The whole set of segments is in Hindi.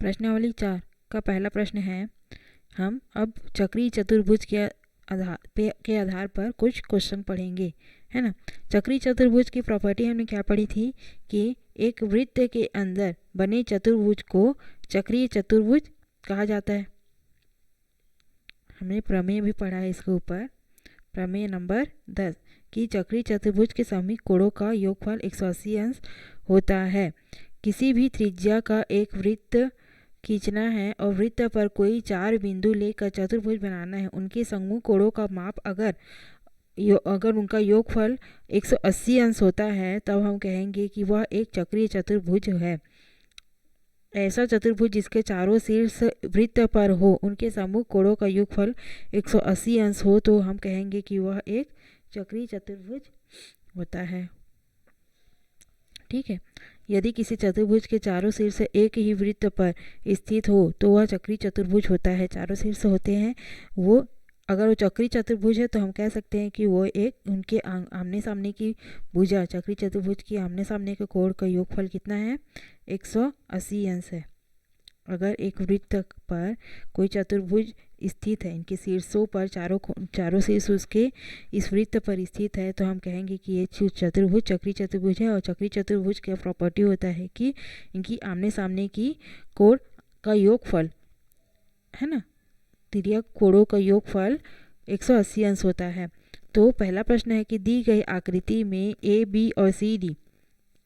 प्रश्नावली 4 का पहला प्रश्न है, हम अब चक्रीय चतुर्भुज के आधार पर कुछ क्वेश्चन पढ़ेंगे, है ना। चक्रीय चतुर्भुज की प्रॉपर्टी हमने क्या पढ़ी थी कि एक वृत्त के अंदर बने चतुर्भुज को चक्रीय चतुर्भुज कहा जाता है। हमने प्रमेय भी पढ़ा है इसके ऊपर, प्रमेय नंबर 10 कि चक्रीय चतुर्भुज के सममित कोणों का योगफल 180 अंश होता है। किसी भी त्रिज्या का एक वृत्त खींचना है और वृत्त पर कोई 4 बिंदु लेकर चतुर्भुज बनाना है। उनके संयुग्म कोणों का माप अगर उनका योगफल 180 अंश होता है तब हम कहेंगे कि वह एक चक्रीय चतुर्भुज है। ऐसा चतुर्भुज जिसके चारों शीर्ष वृत्त पर हो, उनके सम्मुख कोणों का योगफल 180 अंश हो, तो हम कहेंगे कि वह एक चक्रीय चतुर्भुज होता है। ठीक है। यदि किसी चतुर्भुज के चारों शीर्ष एक ही वृत्त पर स्थित हो तो वह चक्रीय चतुर्भुज होता है। चारों शीर्ष होते हैं वो, अगर वो चक्रीय चतुर्भुज है तो हम कह सकते हैं कि वो एक उनके आमने सामने की भुजा, चक्रीय चतुर्भुज की आमने सामने के कोण का योगफल कितना है, 180 अंश है। अगर एक वृत्त पर कोई चतुर्भुज स्थित है, इनके शीर्षों पर चारों शीर्ष उसके इस वृत्त पर स्थित है, तो हम कहेंगे कि ये चतुर्भुज चक्रीय चतुर्भुज है। और चक्रीय चतुर्भुज का प्रॉपर्टी होता है कि इनकी आमने सामने की कोण का योगफल, है ना, तिर्यक कोणों का योगफल 180 अंश होता है। तो पहला प्रश्न है कि दी गई आकृति में ए बी और सी डी,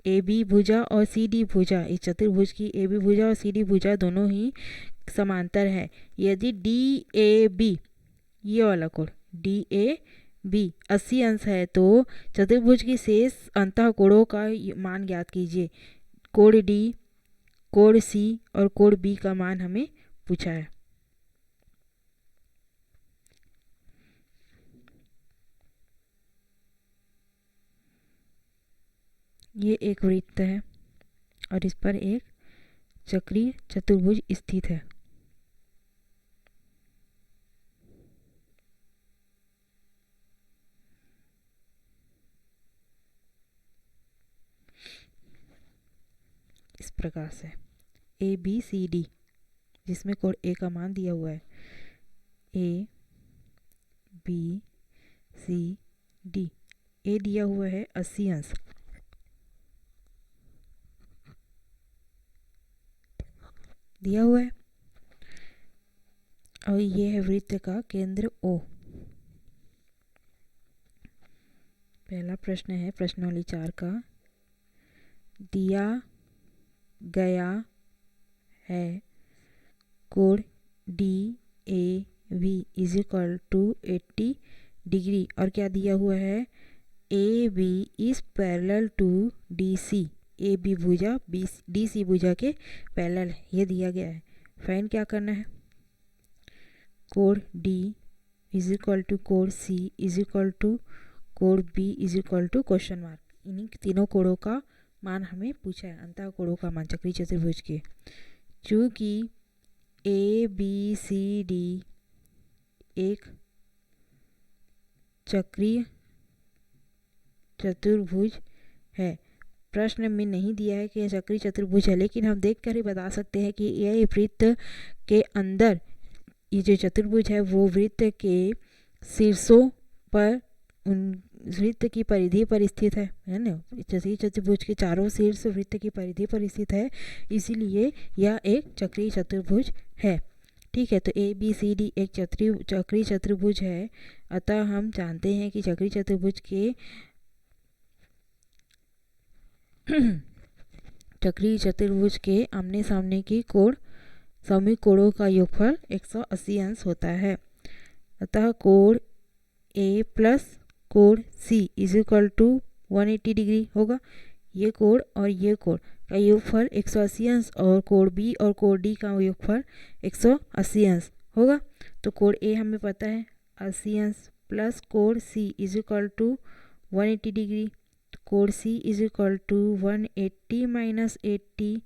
ए बी भुजा और सी डी भुजा, इस चतुर्भुज की ए बी भुजा और सी डी भुजा दोनों ही समांतर है। यदि डी ए बी, ये वाला कोण डी ए बी 80 अंश है तो चतुर्भुज की शेष अंतः कोणों का मान ज्ञात कीजिए। कोण डी, कोण सी और कोण बी का मान हमें पूछा है। ये एक वृत्त है और इस पर एक चक्रीय चतुर्भुज स्थित है। इस प्रकार से ए बी सी डी, जिसमें कोण ए का मान दिया हुआ है, ए बी सी डी। ए दिया हुआ है 80 अंश, दिया हुआ है, और ये है वृत्त का केंद्र O। पहला प्रश्न है प्रश्नावली 4 का, दिया गया है कोण D A V is equal to 80 degree, और क्या दिया हुआ है, A B is parallel to D C, A B भुजा डी सी भुजा के पैरेलल, ये दिया गया है। फाइंड क्या करना है, कोण डी इज इक्वल टू कोण सी इज इक्वल टू कोण B is equal to question mark. इन्हीं तीनों कोणों का मान हमें पूछा है, अंतः कोणों का मान चक्रीय चतुर्भुज के। चूँकि ए बी सी डी एक चक्रीय चतुर्भुज है, प्रश्न में नहीं दिया है कि यह चक्रीय चतुर्भुज है, लेकिन हम देखकर ही बता सकते हैं कि यह वृत्त के अंदर ये जो चतुर्भुज है वो वृत्त के शीर्षों पर उन वृत्त की परिधि पर स्थित है ना। चक्रीय चतुर्भुज के चारों शीर्ष वृत्त की परिधि पर स्थित है, इसीलिए यह एक चक्रीय चतुर्भुज है। ठीक है, तो ए बी सी डी एक चक्रीय चतुर्भुज है। अतः हम जानते हैं कि चक्रीय चतुर्भुज के चक्रीय चतुर्भुज के आमने सामने की कोण सममित कोणों का योगफल 180 अंश होता है। अतः कोण ए प्लस कोण C is equal to 180 degree होगा। ये कोण और ये कोण का योगफल 180 अंश और कोण बी और कोण डी का योगफल 180 अंश होगा। तो कोण ए हमें पता है 80 अंश प्लस कोण C is equal to 180 degree, कोण C is equal to 180 minus 80,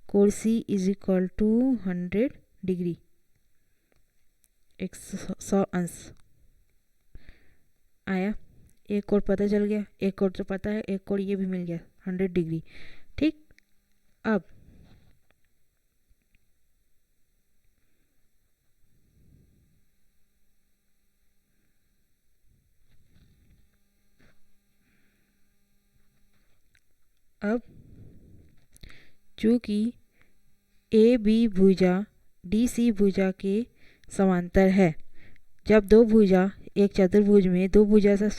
कोण C is equal to 100 degree, 100 अंश आया। एक कोण पता चल गया, एक कोण तो पता है, एक कोण ये भी मिल गया 100 डिग्री। ठीक, अब अब चूँकि ए बी भुजा डी सी भुजा के समांतर है, जब दो भुजा एक चतुर्भुज में दो भुजा से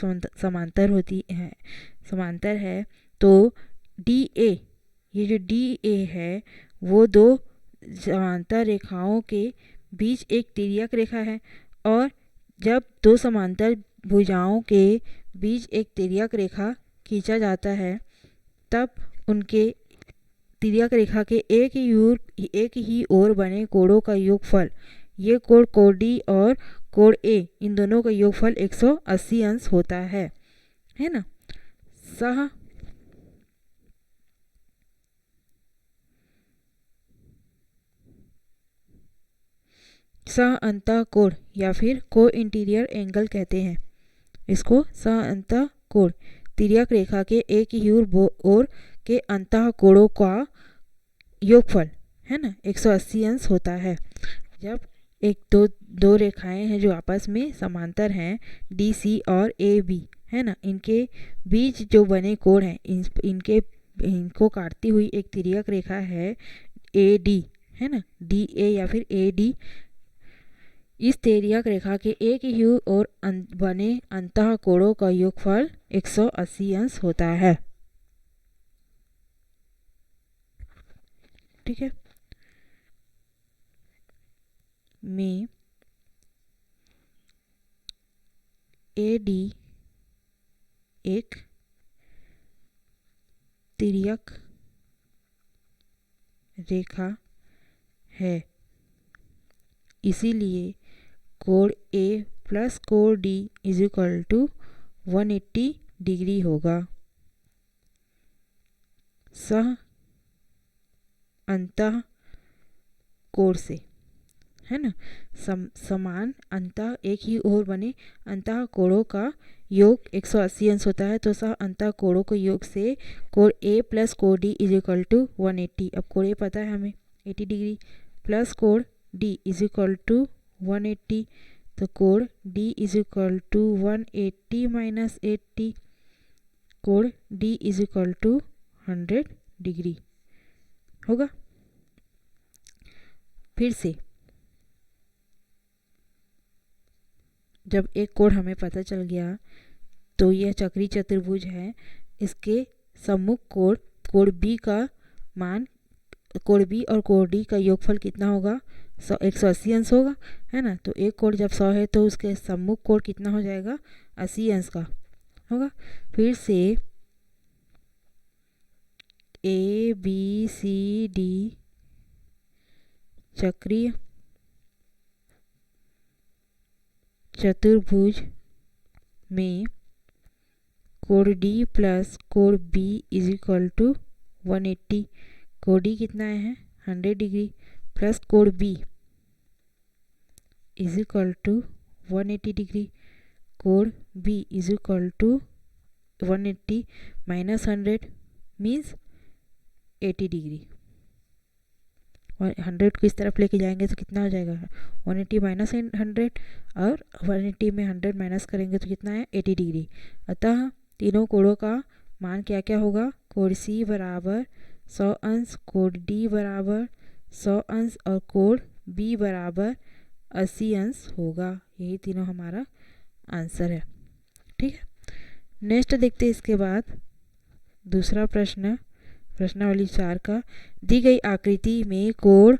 समांतर है तो डी ए, ये जो डी ए है वो दो समांतर रेखाओं के बीच एक तिर्यक रेखा है, और जब दो समांतर भुजाओं के बीच एक तिर्यक रेखा खींचा जाता है तब उनके तिर्यक रेखा के एक ही ओर बने कोणों का योगफल, ये कोण डी और कोण ए, इन दोनों का योगफल 180 अंश होता है ना। सह अंतः कोण या फिर को इंटीरियर एंगल कहते हैं इसको। सह अंतः कोण तिर्यक रेखा के एक ही ओर के अंतः कोणों का योगफल है ना 180 अंश होता है। जब एक दो रेखाएं हैं जो आपस में समांतर हैं, डी सी और ए बी है ना, इनके बीच जो बने कोण हैं इनको काटती हुई एक तिर्यक रेखा है ए डी है ना, डी ए या फिर ए डी। इस तिर्यक रेखा के एक ही ओर बने अंतः कोणों का योगफल 180 अंश होता है। ठीक है, में ए डी एक तिर्यक रेखा है, इसीलिए कोण ए प्लस कोण D is equal to 180 degree होगा। सह अंतः कोण से है ना, समान अंतः एक ही ओर बने अंतः कोणों का योग 180 अंश होता है, तो सह अंतः कोणों के योग से कोण ए प्लस कोण डी इज इक्वल टू 180। अब कोण ए पता है हमें 80 डिग्री प्लस कोण डी इज इक्वल टू 180, तो कोण D is equal to 180 minus 80, कोण D is equal to 100 degree होगा। फिर से जब एक कोण हमें पता चल गया तो यह चक्री चतुर्भुज है, इसके सम्मुख कोण बी का मान, कोण बी और कोण डी का योगफल कितना होगा 180 अंश होगा है ना। तो एक कोण जब 100 है तो उसके सम्मुख कोण कितना हो जाएगा 80 अंश का होगा। फिर से ए बी सी डी चक्रीय चतुर्भुज में कोण डी प्लस कोण बी इज इक्वल टू 180, कोण डी कितना है 100 डिग्री प्लस कोण B is equal to 180 degree, कोण B is equal to 180 minus 100 means 80 degree, और 100 को इस तरफ लेके जाएंगे तो कितना हो जाएगा 180 माइनस 100, और 180 में 100 माइनस करेंगे तो कितना है 80 डिग्री। अतः तीनों कोणों का मान क्या क्या होगा, कोण सी बराबर 100 अंश, कोण डी बराबर 100 अंश और कोण बी बराबर 80 अंश होगा। यही तीनों हमारा आंसर है। ठीक है, नेक्स्ट देखते हैं इसके बाद दूसरा प्रश्नावली 4 का। दी गई आकृति में कोण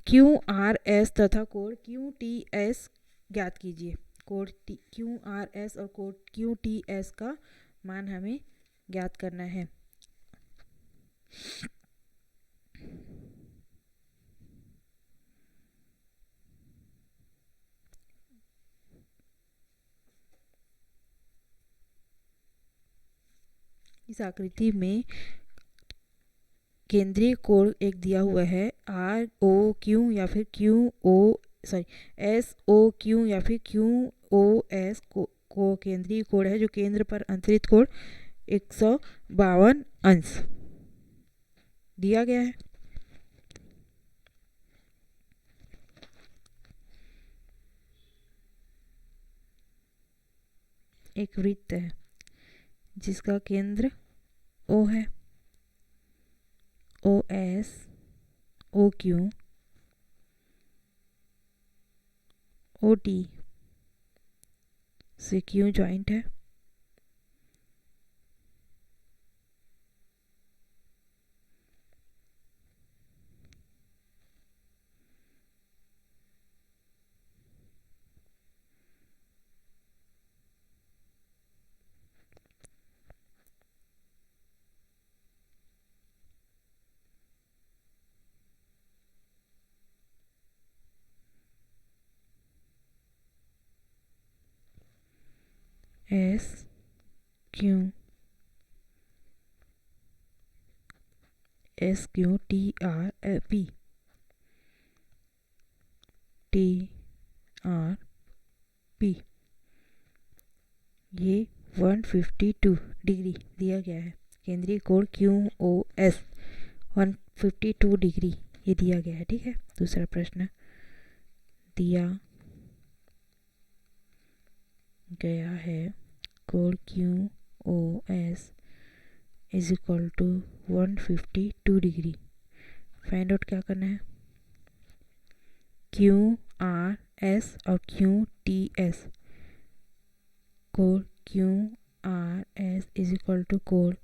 क्यू आर एस तथा कोण क्यू टी एस ज्ञात कीजिए। कोण क्यू आर एस और कोण क्यू टी एस का मान हमें ज्ञात करना है। इस आकृति में केंद्रीय कोण एक दिया हुआ है आर ओ क्यू या फिर एस ओ क्यू या फिर क्यू ओ एस को केंद्रीय कोण है, जो केंद्र पर अंतरित कोण 152 अंश दिया गया है। एक वृत्त है जिसका केंद्र O है। O S O Q O T से क्यों जॉइंट है? S Q T R P T R P ये 152 डिग्री दिया गया है। केंद्रीय कोण क्यू ओ एस 152 डिग्री ये दिया गया है। ठीक है, दूसरा प्रश्न दिया गया है कोण Q O S is equal to 152 degree. Find out क्या करना है? क्यू आर एस और क्यू टी एस, कोण Q R S is equal to कोण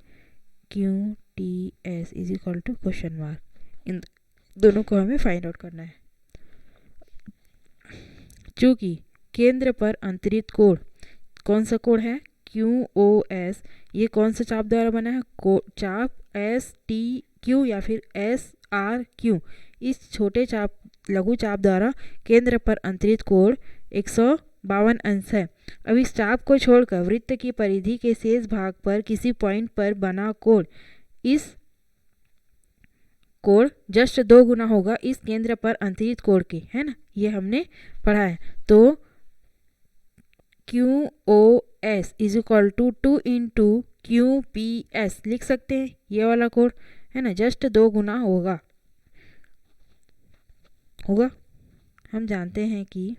Q T S is equal to question mark. इन दोनों को हमें फाइंड आउट करना है। चूंकि केंद्र पर अंतरित कोण कौन सा कोण है? Q O S. ये कौन सा चाप द्वारा बना है? चाप एस टी क्यू या फिर एस आर क्यू। इस छोटे चाप लघु चाप द्वारा केंद्र पर अंतरित कोण 152 अंश है। अब इस चाप को छोड़कर वृत्त की परिधि के शेष भाग पर किसी पॉइंट पर बना कोण, इस कोण जस्ट 2 गुना होगा इस केंद्र पर अंतरित कोण के, है ना। ये हमने पढ़ा है। तो Q O S is equal to 2 into Q P S लिख सकते हैं। ये वाला कोण है ना, जस्ट 2 गुना होगा। हम जानते हैं कि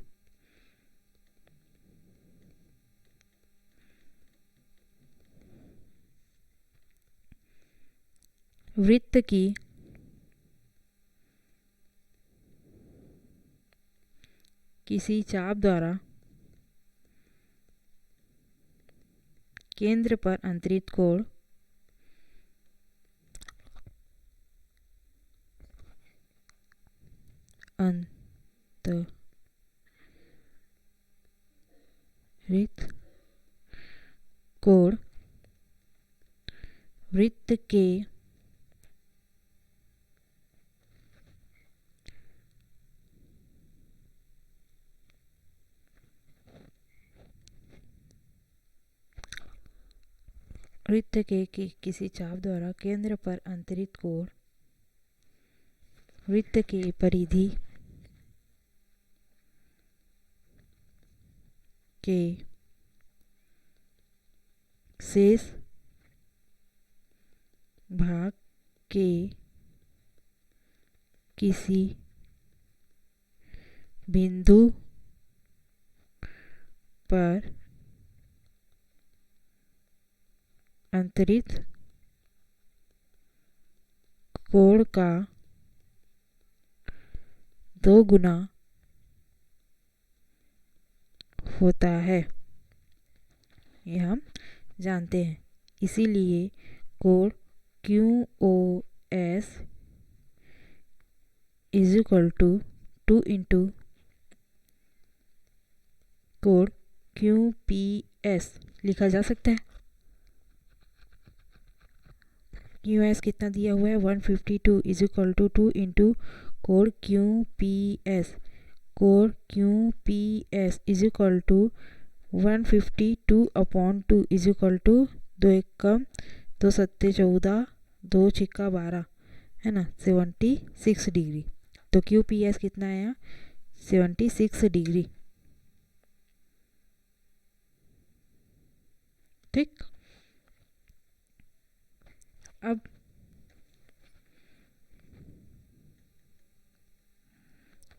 वृत्त की किसी चाप द्वारा केंद्र पर अंतरित कोण अंतरित कोण वृत्त के किसी चाप द्वारा केंद्र पर अंतरित कोण वृत्त के परिधि के शेष भाग के किसी बिंदु पर अंतरित कोण का 2 गुना होता है, ये हम जानते हैं। इसीलिए कोण Q O S is equal to 2 into कोण क्यू पी एस लिखा जा सकता है। क्यू एस कितना दिया हुआ है? 152 इज इक्वल टू 2 इंटू कोण क्यू पी एस। कोण Q P S is equal to 152 upon 2 is equal to 2 एक कम 2 सत्ते 14 2 छिक्का 12 है ना, 76 डिग्री। तो क्यू पी एस कितना आया? 76 डिग्री। ठीक, अब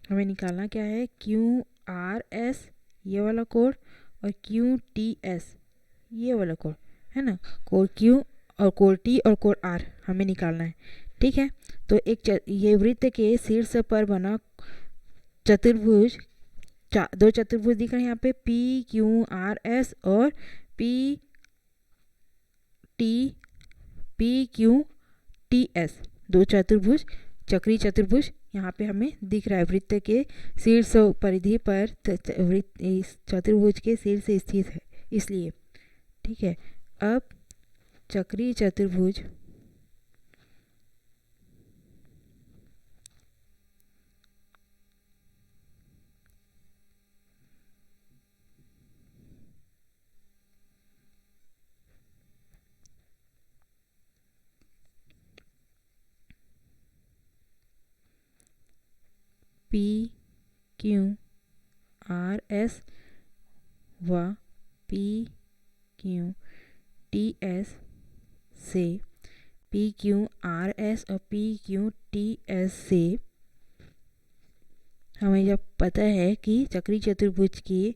हमें निकालना क्या है? क्यू आर एस ये वाला कोण और क्यू टी एस ये वाला कोण, है ना। कोण क्यू और कोण टी और कोण आर हमें निकालना है। ठीक है। तो ये वृत्त के शीर्ष पर बना चतुर्भुज, दो चतुर्भुज दिख रहे हैं यहाँ पे, पी क्यू आर एस और पी क्यू टी एस, दो चतुर्भुज, चक्री चतुर्भुज यहाँ पे हमें दिख रहा है। वृत्त के शीर्ष परिधि पर वृत्त इस चतुर्भुज के शीर्ष स्थित है इसलिए, ठीक है। अब चक्री चतुर्भुज पी क्यू आर एस व पी क्यू टी एस से, पी क्यू आर एस और पी क्यू टी एस से हमें जब पता है कि चक्री चतुर्भुज के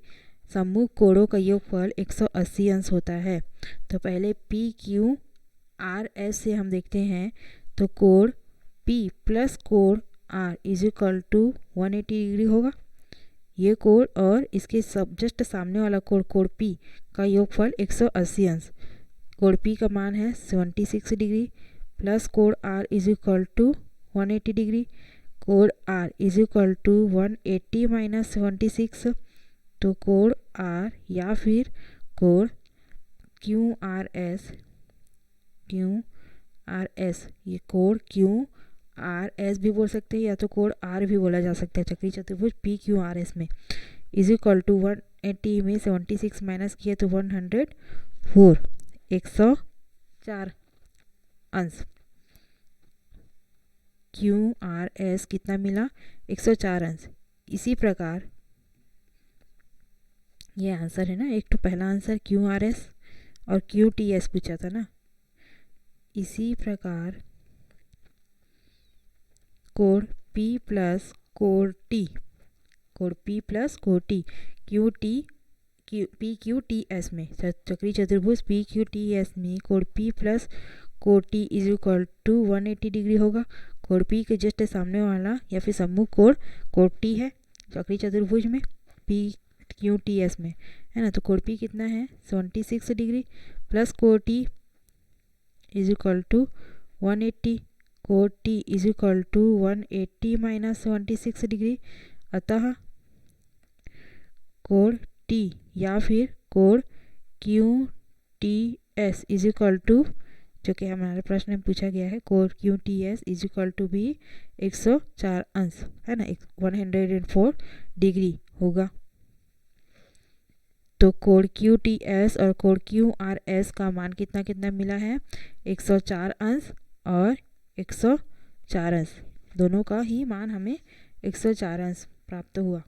सम्मुख कोणों का योगफल 180 अंश होता है, तो पहले पी क्यू आर एस से हम देखते हैं तो कोण P प्लस कोण R is equal to 180 degree होगा। ये कोण और इसके सब जस्ट सामने वाला कोण P का योगफल 180 अंश, कोण P का मान है 76 डिग्री प्लस कोण R is equal to 180 degree, कोण R is equal to 180 minus 76, तो कोण R या फिर कोण QRS, ये कोण QRS भी बोल सकते हैं या तो कोण R भी बोला जा सकता है चक्री चतुर्भुज PQRS में, इज इक्वल टू 180 में 76 माइनस किया तो 104, 104 अंश। QRS कितना मिला? 104 अंश। इसी प्रकार ये आंसर है ना, एक तो पहला आंसर QRS और QTS पूछा था ना। इसी प्रकार कोण P प्लस कोण T, कोण P प्लस कोण T, PQTS में, चक्री चतुर्भुज PQTS में कोण P प्लस कोण T is equal to 180 degree होगा। कोण P के जस्ट सामने वाला या फिर सम्मुख कोण T है चक्री चतुर्भुज में PQTS में, है ना। तो कोण P कितना है 76 डिग्री प्लस कोण T इज इक्वल टू 180, कोण T is equal to 180 minus 76 degree, अतः कोण T या फिर कोण QTS इज इक्वल टू, जो कि हमारे प्रश्न में पूछा गया है, कोण QTS इज इक्वल टू भी 104 अंश, है ना, 104 डिग्री होगा। तो कोण QTS और कोण QRS का मान कितना कितना मिला है? 104 अंश और 104 अंश, दोनों का ही मान हमें 104 अंश प्राप्त हुआ।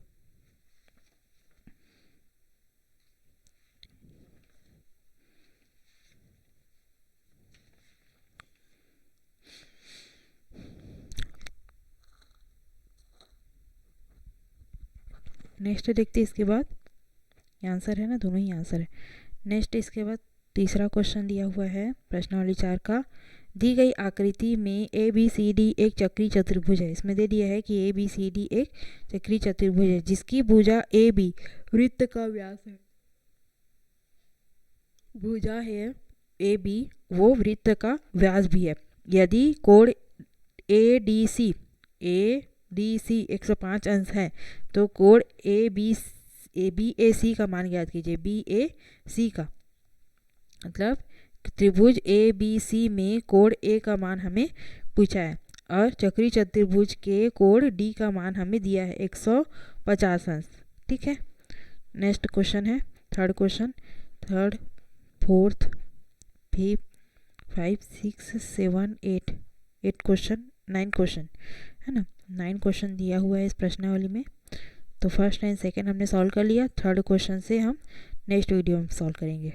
नेक्स्ट देखते हैं इसके बाद, ये आंसर है ना, दोनों ही आंसर है। नेक्स्ट इसके बाद तीसरा क्वेश्चन दिया हुआ है प्रश्नावली 4 का, दी गई आकृति में ABCD एक चक्री चतुर्भुज है। इसमें दे दिया है कि ABCD एक चक्री चतुर्भुज है जिसकी भुजा AB वृत्त का व्यास है, भुजा है AB वो वृत्त का व्यास भी है। यदि कोण ADC 105 अंश है तो कोण BAC का मान ज्ञात कीजिए। BAC का मतलब त्रिभुज ABC में कोण A का मान हमें पूछा है और चक्री चतुर्भुज के कोण D का मान हमें दिया है 150 अंश, ठीक है। नेक्स्ट क्वेश्चन है third question, third, fourth, fifth, 5, 6, 7, 8 question, 9 question, है ना। 9 क्वेश्चन दिया हुआ है इस प्रश्नावली में। तो फर्स्ट एंड सेकंड हमने सॉल्व कर लिया, थर्ड क्वेश्चन से हम नेक्स्ट वीडियो में सॉल्व करेंगे।